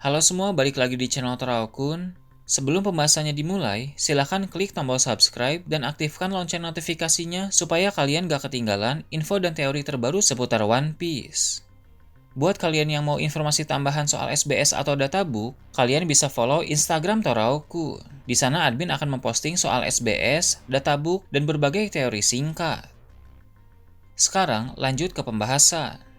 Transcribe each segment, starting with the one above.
Halo semua, balik lagi di channel Teraokun. Sebelum pembahasannya dimulai, silahkan klik tombol subscribe dan aktifkan lonceng notifikasinya supaya kalian gak ketinggalan info dan teori terbaru seputar One Piece. Buat kalian yang mau informasi tambahan soal SBS atau databook, kalian bisa follow Instagram Teraokun. Di sana admin akan memposting soal SBS, databook, dan berbagai teori singkat. Sekarang lanjut ke pembahasan.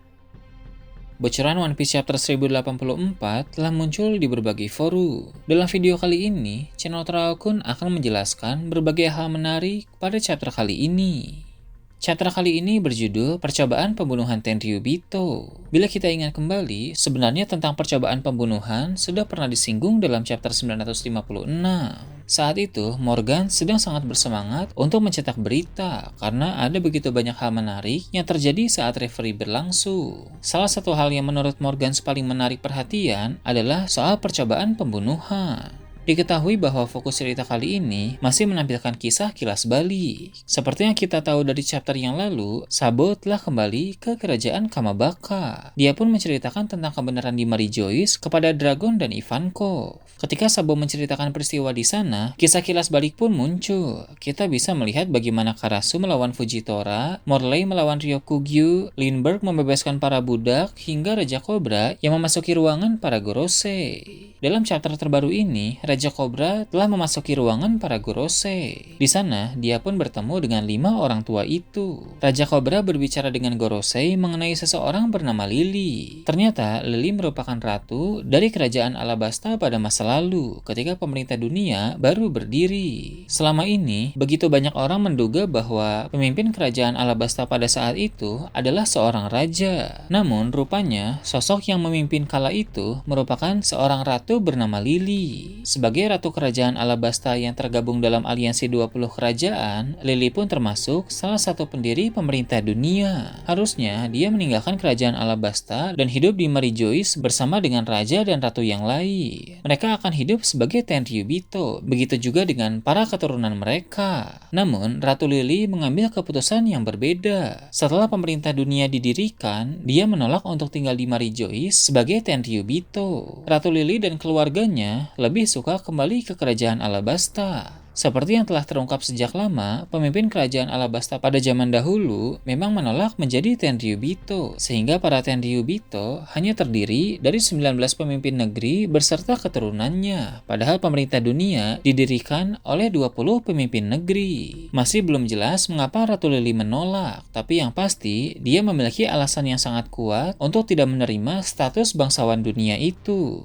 Bocoran One Piece Chapter 1084 telah muncul di berbagai forum. Dalam video kali ini, channel Teraokun akan menjelaskan berbagai hal menarik pada chapter kali ini. Chapter kali ini berjudul Percobaan Pembunuhan Tenryubito. Bila kita ingat kembali, sebenarnya tentang percobaan pembunuhan sudah pernah disinggung dalam chapter 956. Saat itu, Morgan sedang sangat bersemangat untuk mencetak berita karena ada begitu banyak hal menarik yang terjadi saat referee berlangsung. Salah satu hal yang menurut Morgan paling menarik perhatian adalah soal percobaan pembunuhan. Diketahui bahwa fokus cerita kali ini masih menampilkan kisah kilas balik. Seperti yang kita tahu dari chapter yang lalu, Sabo telah kembali ke kerajaan Kamabaka. Dia pun menceritakan tentang kebenaran di Mary Joyce kepada Dragon dan Ivankov. Ketika Sabo menceritakan peristiwa di sana, kisah kilas balik pun muncul. Kita bisa melihat bagaimana Karasu melawan Fujitora, Morley melawan Ryokugyu, Lindbergh membebaskan para budak, hingga Raja Cobra yang memasuki ruangan para Gorosei. Dalam chapter terbaru ini, Raja Cobra telah memasuki ruangan para Gorosei. Di sana, dia pun bertemu dengan 5 orang tua itu. Raja Cobra berbicara dengan Gorosei mengenai seseorang bernama Lily. Ternyata, Lily merupakan ratu dari kerajaan Alabasta pada masa lalu, ketika pemerintah dunia baru berdiri. Selama ini, begitu banyak orang menduga bahwa pemimpin kerajaan Alabasta pada saat itu adalah seorang raja. Namun, rupanya, sosok yang memimpin kala itu merupakan seorang ratu bernama Lily. Sebagai ratu kerajaan Alabasta yang tergabung dalam aliansi 20 kerajaan, Lily pun termasuk salah satu pendiri pemerintah dunia. Harusnya dia meninggalkan kerajaan Alabasta dan hidup di Mary Joyce bersama dengan raja dan ratu yang lain. Mereka akan hidup sebagai Tenryubito, begitu juga dengan para keturunan mereka. Namun, Ratu Lily mengambil keputusan yang berbeda. Setelah pemerintah dunia didirikan, dia menolak untuk tinggal di Mary Joyce sebagai Tenryubito. Ratu Lily dan keluarganya lebih suka kembali ke kerajaan Alabasta. Seperti yang telah terungkap sejak lama, pemimpin kerajaan Alabasta pada zaman dahulu memang menolak menjadi Tenryubito, sehingga para Tenryubito hanya terdiri dari 19 pemimpin negeri beserta keturunannya, padahal pemerintah dunia didirikan oleh 20 pemimpin negeri. Masih belum jelas mengapa Ratu Lily menolak, tapi yang pasti dia memiliki alasan yang sangat kuat untuk tidak menerima status bangsawan dunia itu.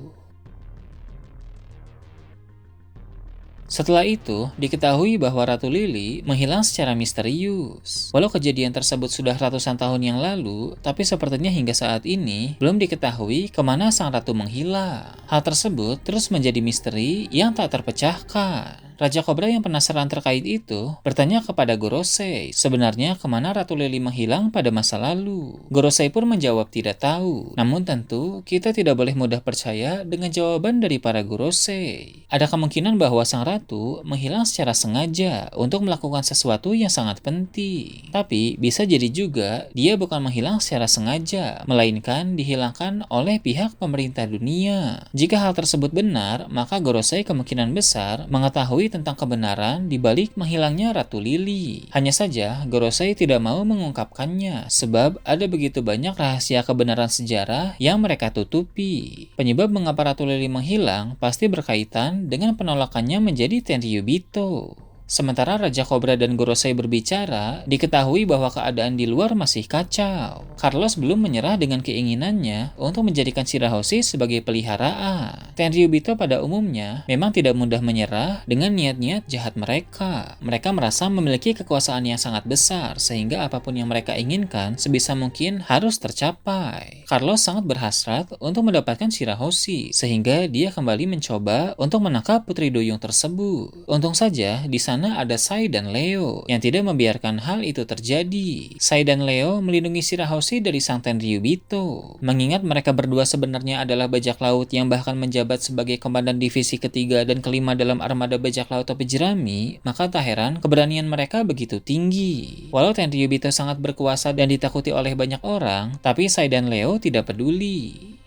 Setelah itu, diketahui bahwa Ratu Lily menghilang secara misterius. Walau kejadian tersebut sudah ratusan tahun yang lalu, tapi sepertinya hingga saat ini belum diketahui kemana sang ratu menghilang. Hal tersebut terus menjadi misteri yang tak terpecahkan. Raja Cobra yang penasaran terkait itu bertanya kepada Gorosei, sebenarnya kemana Ratu Lily menghilang pada masa lalu. Gorosei pun menjawab tidak tahu. Namun tentu, kita tidak boleh mudah percaya dengan jawaban dari para Gorosei. Ada kemungkinan bahwa sang ratu menghilang secara sengaja untuk melakukan sesuatu yang sangat penting. Tapi, bisa jadi juga dia bukan menghilang secara sengaja, melainkan dihilangkan oleh pihak pemerintah dunia. Jika hal tersebut benar, maka Gorosei kemungkinan besar mengetahui tentang kebenaran di balik menghilangnya Ratu Lily. Hanya saja, Gorosei tidak mau mengungkapkannya, sebab ada begitu banyak rahasia kebenaran sejarah yang mereka tutupi. Penyebab mengapa Ratu Lily menghilang pasti berkaitan dengan penolakannya menjadi Tenryubito. Sementara Raja Cobra dan Gorosei berbicara, diketahui bahwa keadaan di luar masih kacau. Carlos belum menyerah dengan keinginannya untuk menjadikan Shirahoshi sebagai peliharaan. Tenryubito pada umumnya memang tidak mudah menyerah dengan niat-niat jahat mereka. Mereka merasa memiliki kekuasaan yang sangat besar, sehingga apapun yang mereka inginkan sebisa mungkin harus tercapai. Carlos sangat berhasrat untuk mendapatkan Shirahoshi, sehingga dia kembali mencoba untuk menangkap Putri Duyung tersebut. Untung saja di sana ada Sai dan Leo yang tidak membiarkan hal itu terjadi. Sai dan Leo melindungi Shirahoshi dari sang Tenryubito. Mengingat mereka berdua sebenarnya adalah bajak laut yang bahkan menjabat sebagai komandan divisi ketiga dan kelima dalam armada bajak laut topi jerami, maka tak heran keberanian mereka begitu tinggi. Walau Tenryubito sangat berkuasa dan ditakuti oleh banyak orang, tapi Sai dan Leo tidak peduli.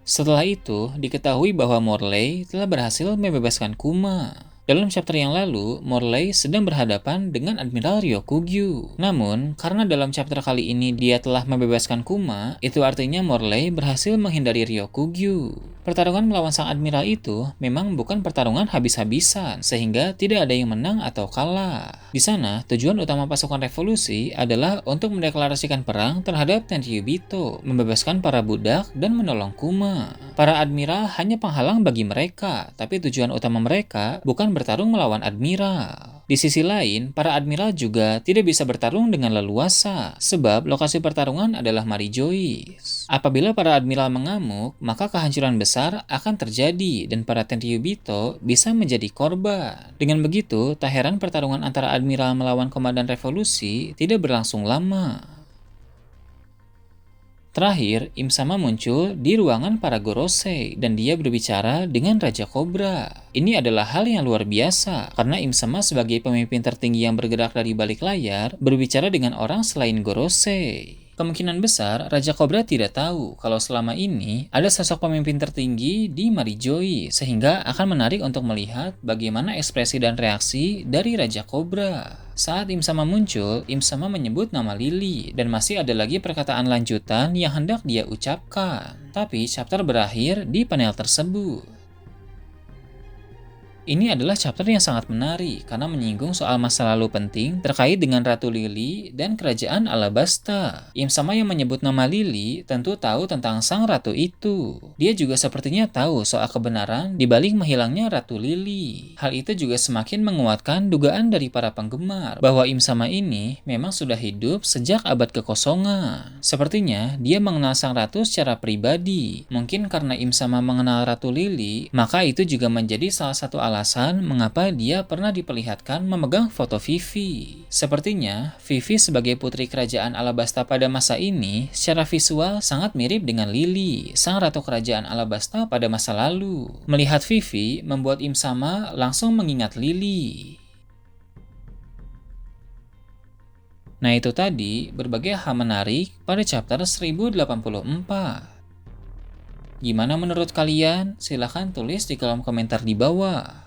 Setelah itu, diketahui bahwa Morley telah berhasil membebaskan Kuma. Dalam chapter yang lalu, Morley sedang berhadapan dengan Admiral Ryokugyu. Namun, karena dalam chapter kali ini dia telah membebaskan Kuma, itu artinya Morley berhasil menghindari Ryokugyu. Pertarungan melawan sang Admiral itu memang bukan pertarungan habis-habisan, sehingga tidak ada yang menang atau kalah. Di sana, tujuan utama pasukan revolusi adalah untuk mendeklarasikan perang terhadap Tenryubito, membebaskan para budak, dan menolong Kuma. Para Admiral hanya penghalang bagi mereka, tapi tujuan utama mereka bukan bertarung melawan Admiral. Di sisi lain, para Admiral juga tidak bisa bertarung dengan leluasa, sebab lokasi pertarungan adalah Marijois. Apabila para Admiral mengamuk, maka kehancuran besar akan terjadi dan para Tenryubito bisa menjadi korban. Dengan begitu, tak heran pertarungan antara Admiral melawan Komandan Revolusi tidak berlangsung lama. Terakhir, Im Sama muncul di ruangan para Gorosei dan dia berbicara dengan Raja Kobra. Ini adalah hal yang luar biasa karena Im Sama sebagai pemimpin tertinggi yang bergerak dari balik layar berbicara dengan orang selain Gorosei. Kemungkinan besar Raja Kobra tidak tahu kalau selama ini ada sosok pemimpin tertinggi di Marijois sehingga akan menarik untuk melihat bagaimana ekspresi dan reaksi dari Raja Kobra. Saat Im Sama muncul, Im Sama menyebut nama Lily dan masih ada lagi perkataan lanjutan yang hendak dia ucapkan. Tapi chapter berakhir di panel tersebut. Ini adalah chapter yang sangat menarik karena menyinggung soal masa lalu penting terkait dengan Ratu Lily dan kerajaan Alabasta. Im Sama yang menyebut nama Lily tentu tahu tentang sang ratu itu. Dia juga sepertinya tahu soal kebenaran di balik menghilangnya Ratu Lily. Hal itu juga semakin menguatkan dugaan dari para penggemar bahwa Im Sama ini memang sudah hidup sejak abad kekosongan. Sepertinya dia mengenal sang ratu secara pribadi. Mungkin karena Im Sama mengenal Ratu Lily, maka itu juga menjadi salah satu alasan mengapa dia pernah diperlihatkan memegang foto Vivi. Sepertinya, Vivi sebagai putri kerajaan Alabasta pada masa ini secara visual sangat mirip dengan Lily, sang ratu kerajaan Alabasta pada masa lalu. Melihat Vivi membuat Im Sama langsung mengingat Lily. Nah itu tadi berbagai hal menarik pada chapter 1084. Gimana menurut kalian? Silahkan tulis di kolom komentar di bawah.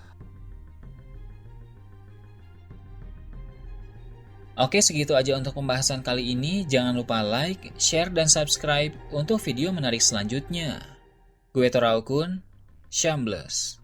Oke, segitu aja untuk pembahasan kali ini. Jangan lupa like, share, dan subscribe untuk video menarik selanjutnya. Gue Toraukun, Shambles.